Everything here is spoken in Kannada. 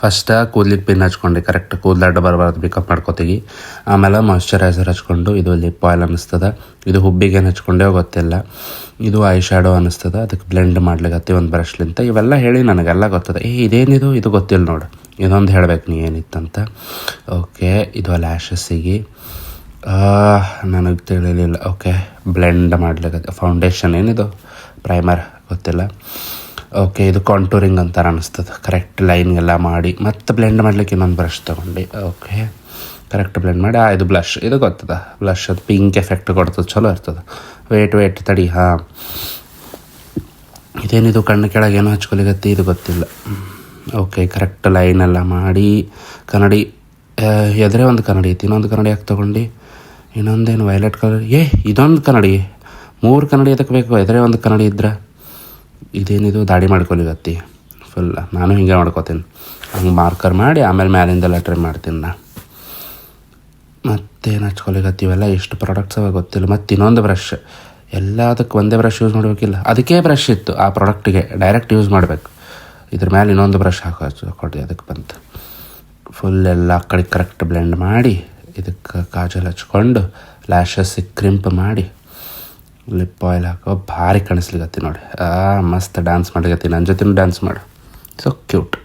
ಫಸ್ಟ್ ಕೂದಲಿಗೆ ಪಿನ್ ಹಚ್ಕೊಂಡು ಕರೆಕ್ಟ್ ಕೂದಲು ಅಡ್ಡ ಬರಬಾರ್ದು ಪಿಕಪ್ ಮಾಡ್ಕೋತೀವಿ. ಆಮೇಲೆ ಮಾಯ್ಶ್ಚರೈಸರ್ ಹಚ್ಕೊಂಡು ಇದು ಲಿಪ್ ಆಯಿಲ್ ಅನ್ನಿಸ್ತದ. ಇದು ಹುಬ್ಬಿಗೆ ಏನು ಹಚ್ಕೊಂಡೇ ಗೊತ್ತಿಲ್ಲ. ಇದು ಐ ಶ್ಯಾಡೋ ಅನ್ನಿಸ್ತದ. ಅದಕ್ಕೆ ಬ್ಲೆಂಡ್ ಮಾಡ್ಲಿಕ್ಕೆ ಒಂದು ಬ್ರಷ್ಲಿಂತ ಇವೆಲ್ಲ ಹೇಳಿ ನನಗೆಲ್ಲ ಗೊತ್ತದ. ಇದೇನಿದು ಇದು ಗೊತ್ತಿಲ್ಲ ನೋಡು. ಇದೊಂದು ಹೇಳ್ಬೇಕು ನೀ ಏನಿತ್ತಂತ. ಓಕೆ, ಇದು ಲ್ಯಾಶಸ್ಸಿಗೆ ನನಗೆ ತಿಳಿಲಿಲ್ಲ. ಓಕೆ, ಬ್ಲೆಂಡ್ ಮಾಡ್ಲಿಕ್ಕೆ ಫೌಂಡೇಶನ್ ಏನಿದು ಪ್ರೈಮರ್ ಗೊತ್ತಿಲ್ಲ. ಓಕೆ, ಇದು ಕಾಂಟೂರಿಂಗ್ ಅಂತಾರೆ ಅನ್ನಿಸ್ತದೆ. ಕರೆಕ್ಟ್ ಲೈನ್ಗೆಲ್ಲ ಮಾಡಿ ಮತ್ತು ಬ್ಲೆಂಡ್ ಮಾಡ್ಲಿಕ್ಕೆ ಇನ್ನೊಂದು ಬ್ರಷ್ ತೊಗೊಂಡು ಓಕೆ ಕರೆಕ್ಟ್ ಬ್ಲೆಂಡ್ ಮಾಡಿ ಇದು ಬ್ಲಷ್ ಇದು ಗೊತ್ತದ. ಬ್ಲಷ್ ಅದು ಪಿಂಕ್ ಎಫೆಕ್ಟ್ ಕೊಡ್ತದೆ, ಚಲೋ ಇರ್ತದೆ. ವೇಟ್ ತಡಿ. ಇದೇನಿದು ಕಣ್ಣು ಕೆಳಗೆ ಏನೋ ಹಚ್ಕೊಲಿಗತ್ತಿ ಇದು ಗೊತ್ತಿಲ್ಲ. ಓಕೆ, ಕರೆಕ್ಟ್ ಲೈನೆಲ್ಲ ಮಾಡಿ ಕನ್ನಡಿ ಎದುರೇ ಒಂದು ಕನ್ನಡಿ ಐತಿ. ಇನ್ನೊಂದು ಕನ್ನಡಿ ಯಾಕೆ ತೊಗೊಂಡು ಇನ್ನೊಂದೇನು ವೈಲೆಟ್ ಕಲರ್. ಇದೊಂದು ಕನ್ನಡಿ 3 ಕನ್ನಡಿ ಅದಕ್ಕೆ ಬೇಕು. ಎದುರೇ ಒಂದು ಕನ್ನಡಿ ಇದ್ರೆ ಇದೇನಿದು ದಾಡಿ ಮಾಡ್ಕೊಲಿಗತ್ತಿ ಫುಲ್. ನಾನು ಹಿಂಗೆ ಮಾಡ್ಕೋತೀನಿ, ಹಂಗೆ ಮಾರ್ಕರ್ ಮಾಡಿ ಆಮೇಲೆ ಮ್ಯಾಲಿಂದೆಲ್ಲ ಟ್ರೈ ಮಾಡ್ತೀನಿ ನಾ. ಮತ್ತೇನು ಹಚ್ಕೊಲಿಗತ್ತೀವೆಲ್ಲ ಎಷ್ಟು ಪ್ರಾಡಕ್ಟ್ಸ್ ಅವ ಗೊತ್ತಿಲ್ಲ. ಮತ್ತು ಇನ್ನೊಂದು ಬ್ರಷ್ ಎಲ್ಲದಕ್ಕೆ ಒಂದೇ ಬ್ರಷ್ ಯೂಸ್ ಮಾಡಬೇಕಿಲ್ಲ. ಅದಕ್ಕೆ ಬ್ರಷ್ ಇತ್ತು ಆ ಪ್ರಾಡಕ್ಟಿಗೆ ಡೈರೆಕ್ಟ್ ಯೂಸ್ ಮಾಡಬೇಕು. ಇದ್ರ ಮೇಲೆ ಇನ್ನೊಂದು ಬ್ರಷ್ ಹಾಕೊಡಿ ಅದಕ್ಕೆ ಬಂತು. ಫುಲ್ ಎಲ್ಲ ಕಡೆ ಕರೆಕ್ಟ್ ಬ್ಲೆಂಡ್ ಮಾಡಿ ಇದಕ್ಕೆ ಕಾಜಲ್ ಹಚ್ಕೊಂಡು ಲ್ಯಾಶಸ್ಸಿಗೆ ಕ್ರಿಂಪ್ ಮಾಡಿ ಲಿಪ್ ಆಯಿಲ್ ಹಾಕೋ ಭಾರಿ ಕಾಣಿಸ್ಲಿಕತ್ತಿ ನೋಡಿ. ಮಸ್ತ್ ಡ್ಯಾನ್ಸ್ ಮಾಡ್ಲಿಕತ್ತಿ. ನನ್ನ ಜೊತೆನೂ ಡ್ಯಾನ್ಸ್ ಮಾಡು. So cute.